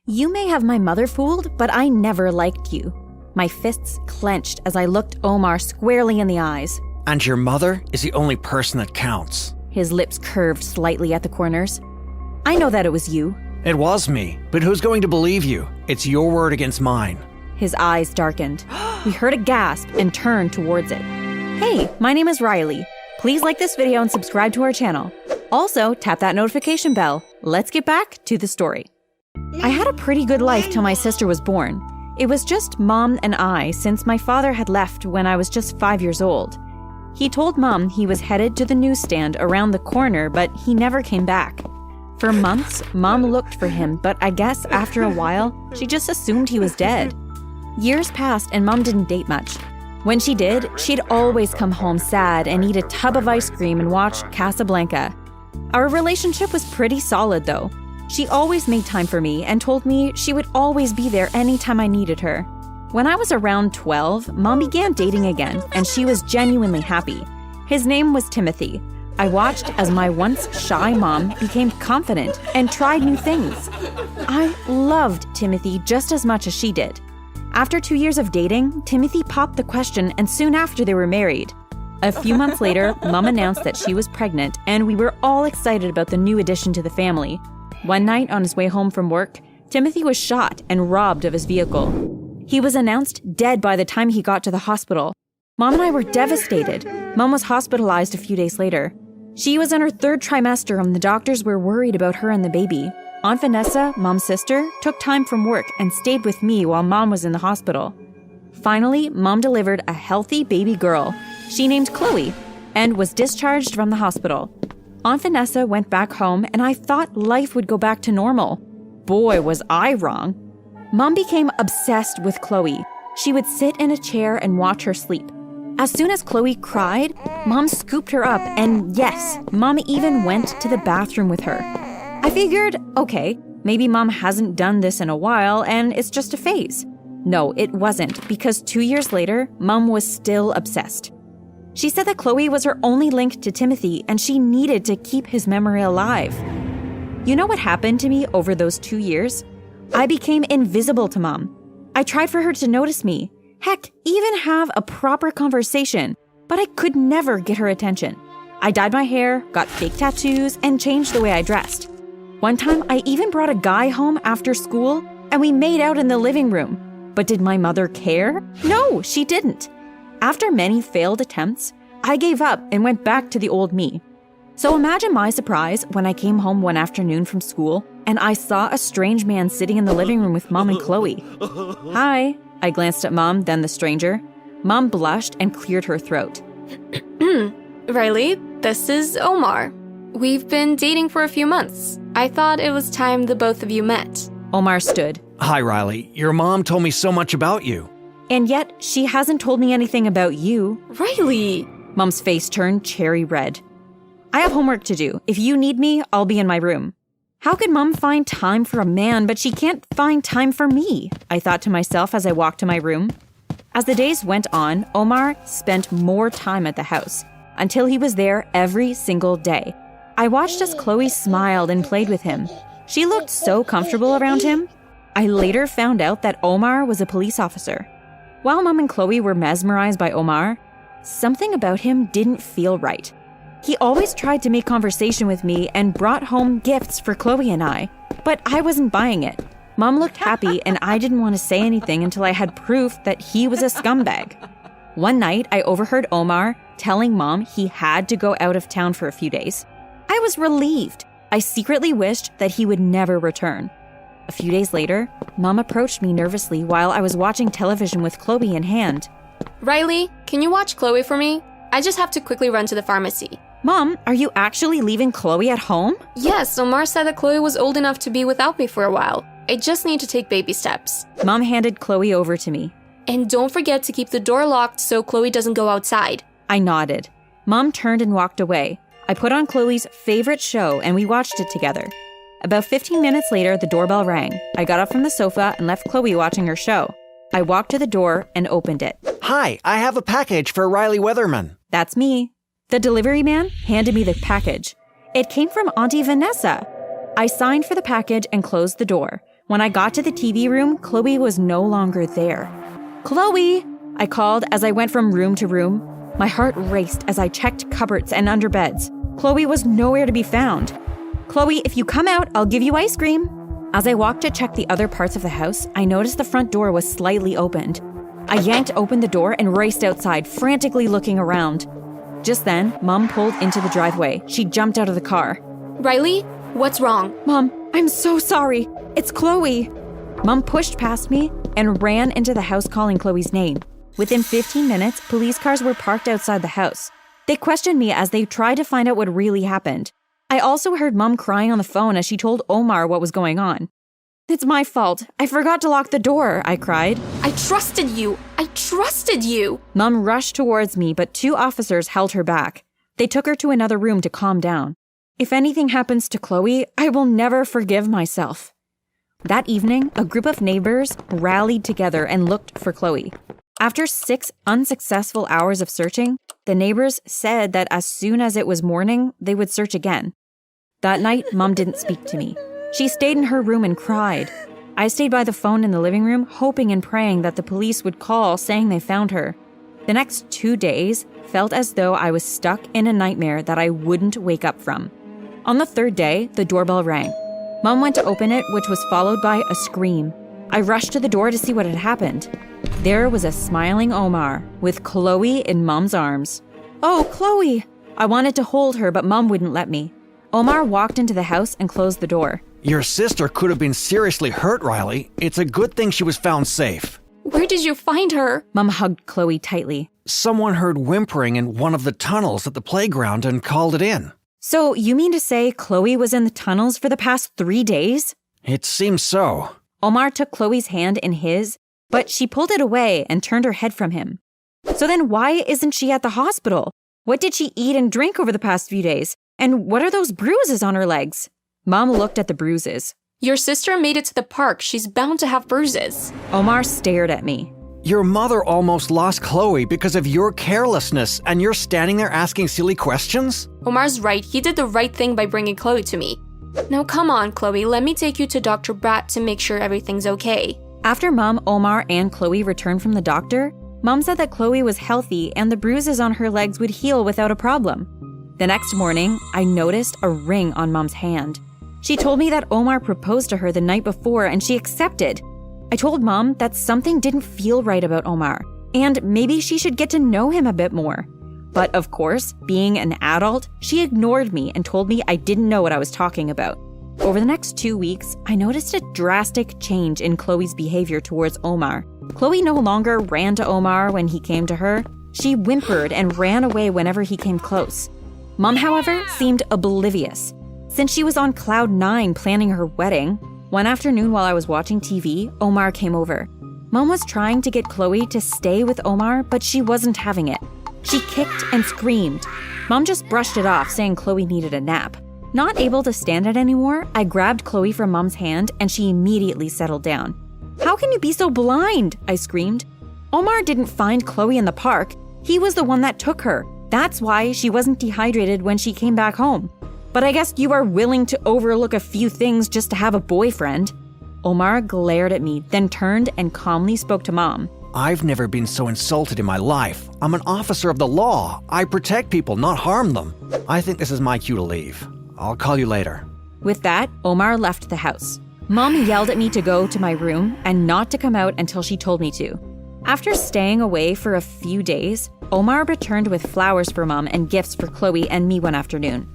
You may have my mother fooled, but I never liked you. My fists clenched as I looked Omar squarely in the eyes. And your mother is the only person that counts. His lips curved slightly at the corners. I know that it was you. It was me, but who's going to believe you? It's your word against mine. His eyes darkened. We heard a gasp and turned towards it. Hey, my name is Riley. Please like this video and subscribe to our channel. Also, tap that notification bell. Let's get back to the story. I had a pretty good life till my sister was born. It was just Mom and I since my father had left when I was just 5 years old. He told Mom he was headed to the newsstand around the corner, but he never came back. For months, Mom looked for him, but I guess after a while, she just assumed he was dead. Years passed and Mom didn't date much. When she did, she'd always come home sad and eat a tub of ice cream and watch Casablanca. Our relationship was pretty solid though. She always made time for me and told me she would always be there anytime I needed her. When I was around 12, Mom began dating again, and she was genuinely happy. His name was Timothy. I watched as my once shy mom became confident and tried new things. I loved Timothy just as much as she did. After 2 years of dating, Timothy popped the question, and soon after they were married. A few months later, Mom announced that she was pregnant, and we were all excited about the new addition to the family. One night on his way home from work, Timothy was shot and robbed of his vehicle. He was announced dead by the time he got to the hospital. Mom and I were devastated. Mom was hospitalized a few days later. She was in her 3rd trimester and the doctors were worried about her and the baby. Aunt Vanessa, Mom's sister, took time from work and stayed with me while Mom was in the hospital. Finally, Mom delivered a healthy baby girl. She named Chloe and was discharged from the hospital. Aunt Vanessa went back home and I thought life would go back to normal. Boy, was I wrong. Mom became obsessed with Chloe. She would sit in a chair and watch her sleep. As soon as Chloe cried, Mom scooped her up and yes, Mom even went to the bathroom with her. I figured, okay, maybe Mom hasn't done this in a while and it's just a phase. No, it wasn't, because 2 years later, Mom was still obsessed. She said that Chloe was her only link to Timothy and she needed to keep his memory alive. You know what happened to me over those 2 years? I became invisible to Mom. I tried for her to notice me. Heck, even have a proper conversation, but I could never get her attention. I dyed my hair, got fake tattoos, and changed the way I dressed. One time, I even brought a guy home after school and we made out in the living room. But did my mother care? No, she didn't. After many failed attempts, I gave up and went back to the old me. So imagine my surprise when I came home one afternoon from school and I saw a strange man sitting in the living room with Mom and Chloe. Hi, I glanced at Mom, then the stranger. Mom blushed and cleared her throat. Riley, this is Omar. We've been dating for a few months. I thought it was time the both of you met. Omar stood. Hi, Riley. Your mom told me so much about you. And yet, she hasn't told me anything about you. Riley! Mom's face turned cherry red. I have homework to do. If you need me, I'll be in my room. How could Mom find time for a man, but she can't find time for me? I thought to myself as I walked to my room. As the days went on, Omar spent more time at the house, until he was there every single day. I watched as Chloe smiled and played with him. She looked so comfortable around him. I later found out that Omar was a police officer. While Mom and Chloe were mesmerized by Omar, something about him didn't feel right. He always tried to make conversation with me and brought home gifts for Chloe and I, but I wasn't buying it. Mom looked happy and I didn't want to say anything until I had proof that he was a scumbag. One night, I overheard Omar telling Mom he had to go out of town for a few days. I was relieved. I secretly wished that he would never return. A few days later, Mom approached me nervously while I was watching television with Chloe in hand. Riley, can you watch Chloe for me? I just have to quickly run to the pharmacy. Mom, are you actually leaving Chloe at home? Yes, Omar said that Chloe was old enough to be without me for a while. I just need to take baby steps. Mom handed Chloe over to me. And don't forget to keep the door locked so Chloe doesn't go outside. I nodded. Mom turned and walked away. I put on Chloe's favorite show and we watched it together. About 15 minutes later, the doorbell rang. I got up from the sofa and left Chloe watching her show. I walked to the door and opened it. Hi, I have a package for Riley Weatherman. That's me. The delivery man handed me the package. It came from Auntie Vanessa. I signed for the package and closed the door. When I got to the TV room, Chloe was no longer there. "Chloe!" I called as I went from room to room. My heart raced as I checked cupboards and under beds. Chloe was nowhere to be found. "Chloe, if you come out, I'll give you ice cream." As I walked to check the other parts of the house, I noticed the front door was slightly opened. I yanked open the door and raced outside, frantically looking around. Just then, Mom pulled into the driveway. She jumped out of the car. Riley, what's wrong? "Mom, I'm so sorry. It's Chloe." Mom pushed past me and ran into the house calling Chloe's name. Within 15 minutes, police cars were parked outside the house. They questioned me as they tried to find out what really happened. I also heard Mom crying on the phone as she told Omar what was going on. "It's my fault. I forgot to lock the door," I cried. I trusted you. I trusted you. Mom rushed towards me, but 2 officers held her back. They took her to another room to calm down. "If anything happens to Chloe, I will never forgive myself." That evening, a group of neighbors rallied together and looked for Chloe. After 6 unsuccessful hours of searching, the neighbors said that as soon as it was morning, they would search again. That night, Mom didn't speak to me. She stayed in her room and cried. I stayed by the phone in the living room, hoping and praying that the police would call saying they found her. The next 2 days felt as though I was stuck in a nightmare that I wouldn't wake up from. On the 3rd day, the doorbell rang. Mom went to open it, which was followed by a scream. I rushed to the door to see what had happened. There was a smiling Omar with Chloe in Mom's arms. "Oh, Chloe!" I wanted to hold her, but Mom wouldn't let me. Omar walked into the house and closed the door. Your sister could have been seriously hurt, Riley. It's a good thing she was found safe. Where did you find her? Mom hugged Chloe tightly. Someone heard whimpering in one of the tunnels at the playground and called it in. "So you mean to say Chloe was in the tunnels for the past 3 days? It seems so. Omar took Chloe's hand in his, but she pulled it away and turned her head from him. "So then why isn't she at the hospital? What did she eat and drink over the past few days? And what are those bruises on her legs?" Mom looked at the bruises. Your sister made it to the park. She's bound to have bruises. Omar stared at me. Your mother almost lost Chloe because of your carelessness, and you're standing there asking silly questions? Omar's right. He did the right thing by bringing Chloe to me. Now come on, Chloe. Let me take you to Dr. Bratt to make sure everything's okay. After Mom, Omar, and Chloe returned from the doctor, Mom said that Chloe was healthy and the bruises on her legs would heal without a problem. The next morning, I noticed a ring on Mom's hand. She told me that Omar proposed to her the night before and she accepted. I told Mom that something didn't feel right about Omar, and maybe she should get to know him a bit more. But of course, being an adult, she ignored me and told me I didn't know what I was talking about. Over the next 2 weeks, I noticed a drastic change in Chloe's behavior towards Omar. Chloe no longer ran to Omar when he came to her. She whimpered and ran away whenever he came close. Mom, however, seemed oblivious. Since she was on cloud 9 planning her wedding, one afternoon while I was watching TV, Omar came over. Mom was trying to get Chloe to stay with Omar, but she wasn't having it. She kicked and screamed. Mom just brushed it off, saying Chloe needed a nap. Not able to stand it anymore, I grabbed Chloe from Mom's hand and she immediately settled down. "How can you be so blind?" I screamed. "Omar didn't find Chloe in the park. He was the one that took her. That's why she wasn't dehydrated when she came back home. But I guess you are willing to overlook a few things just to have a boyfriend." Omar glared at me, then turned and calmly spoke to Mom. I've never been so insulted in my life. I'm an officer of the law. I protect people, not harm them. I think this is my cue to leave. I'll call you later. With that, Omar left the house. Mom yelled at me to go to my room and not to come out until she told me to. After staying away for a few days, Omar returned with flowers for Mom and gifts for Chloe and me one afternoon.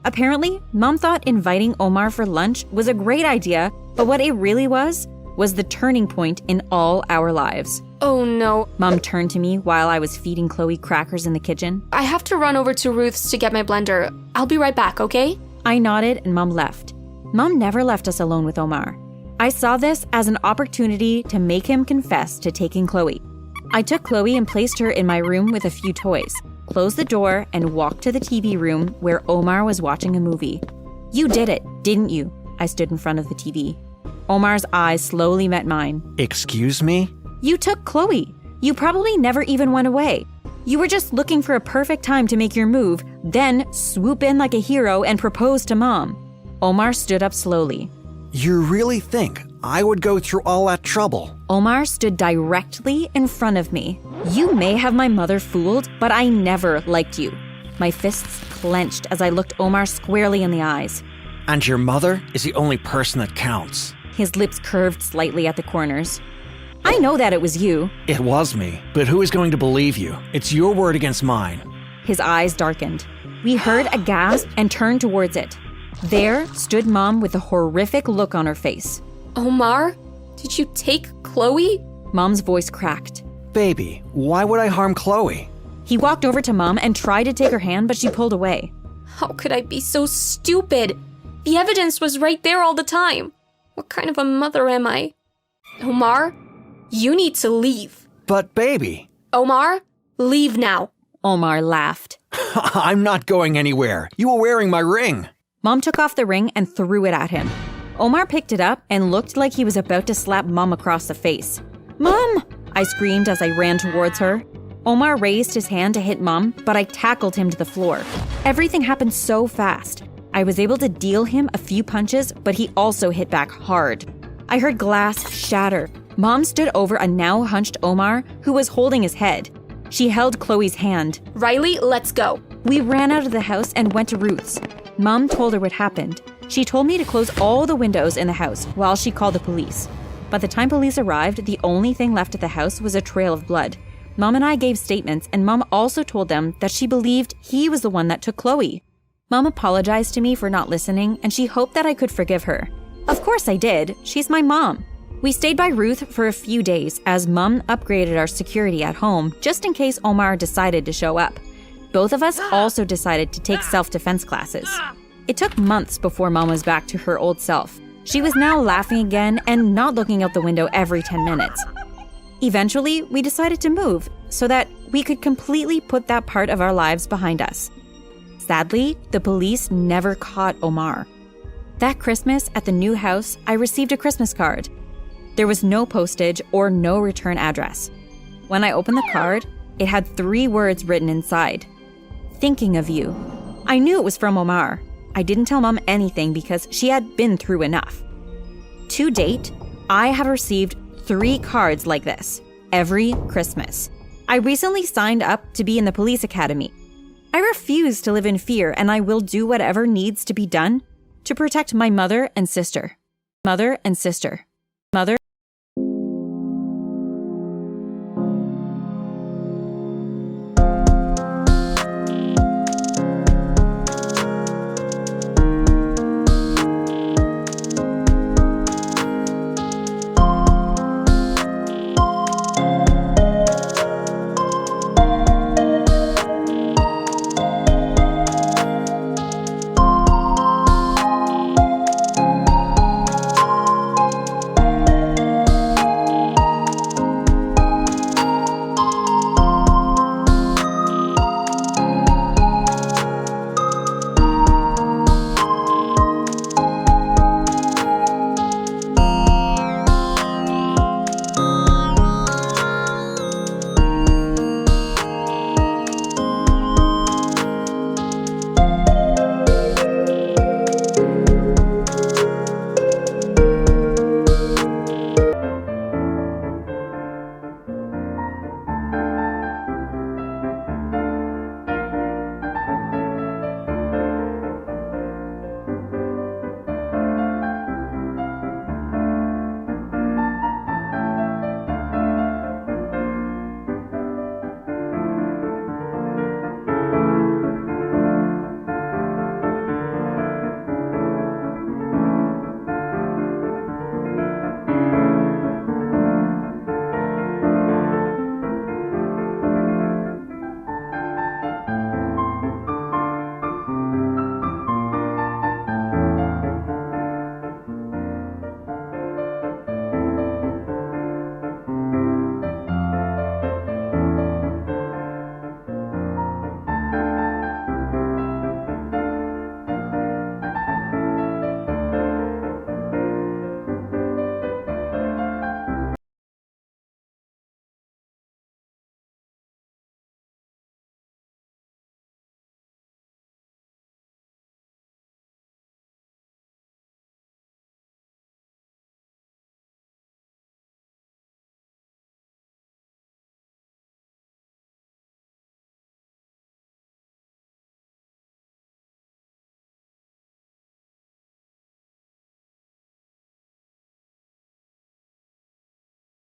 Apparently, Mom thought inviting Omar for lunch was a great idea, but what it really was the turning point in all our lives. Oh no. Mom turned to me while I was feeding Chloe crackers in the kitchen. I have to run over to Ruth's to get my blender. I'll be right back, okay? I nodded and Mom left. Mom never left us alone with Omar. I saw this as an opportunity to make him confess to taking Chloe. I took Chloe and placed her in my room with a few toys, closed the door, and walked to the TV room where Omar was watching a movie. "You did it, didn't you?" I stood in front of the TV. Omar's eyes slowly met mine. Excuse me? "You took Chloe. You probably never even went away. You were just looking for a perfect time to make your move, then swoop in like a hero and propose to Mom." Omar stood up slowly. You really think I would go through all that trouble. Omar stood directly in front of me. You may have my mother fooled, but I never liked you. My fists clenched as I looked Omar squarely in the eyes. And your mother is the only person that counts. His lips curved slightly at the corners. I know that it was you. It was me, but who is going to believe you? It's your word against mine. His eyes darkened. We heard a gasp and turned towards it. There stood Mom with a horrific look on her face. Omar, did you take Chloe? Mom's voice cracked. Baby, why would I harm Chloe? He walked over to Mom and tried to take her hand, but she pulled away. How could I be so stupid? The evidence was right there all the time. What kind of a mother am I? Omar, you need to leave. But baby. Omar, leave now. Omar laughed. I'm not going anywhere. You were wearing my ring. Mom took off the ring and threw it at him. Omar picked it up and looked like he was about to slap Mom across the face. Mom! I screamed as I ran towards her. Omar raised his hand to hit Mom, but I tackled him to the floor. Everything happened so fast. I was able to deal him a few punches, but he also hit back hard. I heard glass shatter. Mom stood over a now hunched Omar who was holding his head. She held Chloe's hand. Riley, let's go. We ran out of the house and went to Ruth's. Mom told her what happened. She told me to close all the windows in the house while she called the police. By the time police arrived, the only thing left at the house was a trail of blood. Mom and I gave statements, and Mom also told them that she believed he was the one that took Chloe. Mom apologized to me for not listening, and she hoped that I could forgive her. Of course I did. She's my mom. We stayed by Ruth for a few days as Mom upgraded our security at home just in case Omar decided to show up. Both of us also decided to take self-defense classes. It took months before Mom was back to her old self. She was now laughing again and not looking out the window every 10 minutes. Eventually, we decided to move so that we could completely put that part of our lives behind us. Sadly, the police never caught Omar. That Christmas at the new house, I received a Christmas card. There was no postage or no return address. When I opened the card, it had 3 words written inside. Thinking of you. I knew it was from Omar. I didn't tell Mom anything because she had been through enough. To date, I have received 3 cards like this every Christmas. I recently signed up to be in the police academy. I refuse to live in fear, and I will do whatever needs to be done to protect my mother and sister. Mother and sister. Mother